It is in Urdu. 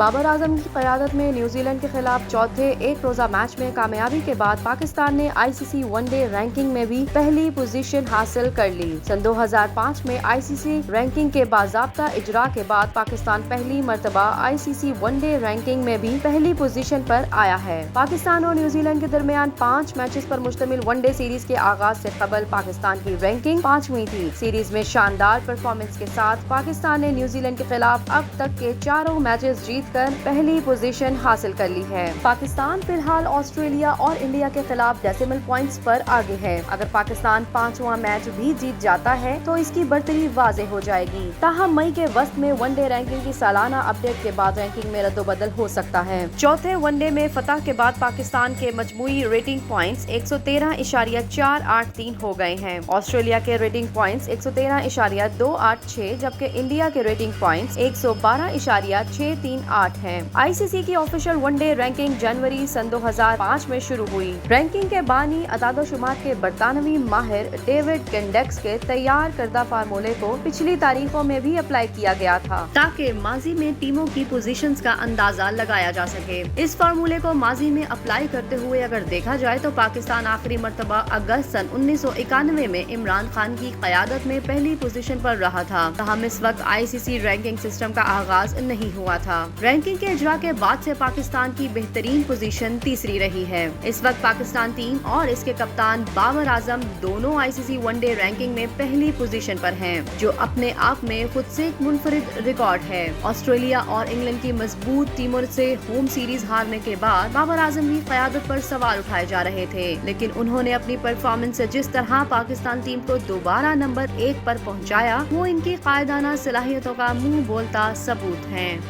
بابر اعظم کی قیادت میں نیوزی لینڈ کے خلاف چوتھے ایک روزہ میچ میں کامیابی کے بعد پاکستان نے ICC ون ڈے رینکنگ میں بھی پہلی پوزیشن حاصل کر لی۔ سن 2005 میں ICC رینکنگ کے باضابطہ اجرا کے بعد پاکستان پہلی مرتبہ ICC ون ڈے رینکنگ میں بھی پہلی پوزیشن پر آیا ہے۔ پاکستان اور نیوزی لینڈ کے درمیان 5 میچز پر مشتمل ون ڈے سیریز کے آغاز سے قبل پاکستان کی رینکنگ 5ویں تھی۔ سیریز میں شاندار پرفارمنس کے ساتھ پاکستان نے نیوزی لینڈ کے خلاف اب تک کے چاروں میچز جیت کر پہلی پوزیشن حاصل کر لی ہے۔ پاکستان فی الحال آسٹریلیا اور انڈیا کے خلاف ڈیسیمل پوائنٹس پر آگے ہے۔ اگر پاکستان 5واں میچ بھی جیت جاتا ہے تو اس کی برتری واضح ہو جائے گی۔ تاہم مئی کے وسط میں ون ڈے رینکنگ کی سالانہ اپ ڈیٹ کے بعد رینکنگ میں رد و بدل ہو سکتا ہے۔ چوتھے ون ڈے میں فتح کے بعد پاکستان کے مجموعی ریٹنگ پوائنٹس 113.483 ہو گئے ہیں۔ آسٹریلیا کے ریٹنگ پوائنٹس 113.286 جبکہ انڈیا کے ریٹنگ پوائنٹس 112.638 ہیں۔ ICC کی آفیشیل ون ڈے رینکنگ جنوری سن 2005 میں شروع ہوئی۔ رینکنگ کے بانی اعداد و شمار کے برطانوی ماہر ڈیوڈ کنڈیکس کے تیار کردہ فارمولے کو پچھلی تاریخوں میں بھی اپلائی کیا گیا تھا تاکہ ماضی میں ٹیموں کی پوزیشنز کا اندازہ لگایا جا سکے۔ اس فارمولے کو ماضی میں اپلائی کرتے ہوئے اگر دیکھا جائے تو پاکستان آخری مرتبہ اگست سن 1991 میں عمران خان کی قیادت میں پہلی پوزیشن پر رہا تھا۔ تاہم اس وقت ICC رینکنگ سسٹم کا آغاز نہیں ہوا تھا۔ رینکنگ کے اجرا کے بعد سے پاکستان کی بہترین پوزیشن تیسری رہی ہے۔ اس وقت پاکستان ٹیم اور اس کے کپتان بابر اعظم دونوں ICC ون ڈے رینکنگ میں پہلی پوزیشن پر ہیں، جو اپنے آپ میں خود سے ایک منفرد ریکارڈ ہے۔ آسٹریلیا اور انگلینڈ کی مضبوط ٹیموں سے ہوم سیریز ہارنے کے بعد بابر اعظم کی قیادت پر سوال اٹھائے جا رہے تھے، لیکن انہوں نے اپنی پرفارمنس سے جس طرح پاکستان ٹیم کو دوبارہ نمبر 1 پر پہنچایا وہ ان کی قائدانہ صلاحیتوں کا منہ بولتا ثبوت ہے۔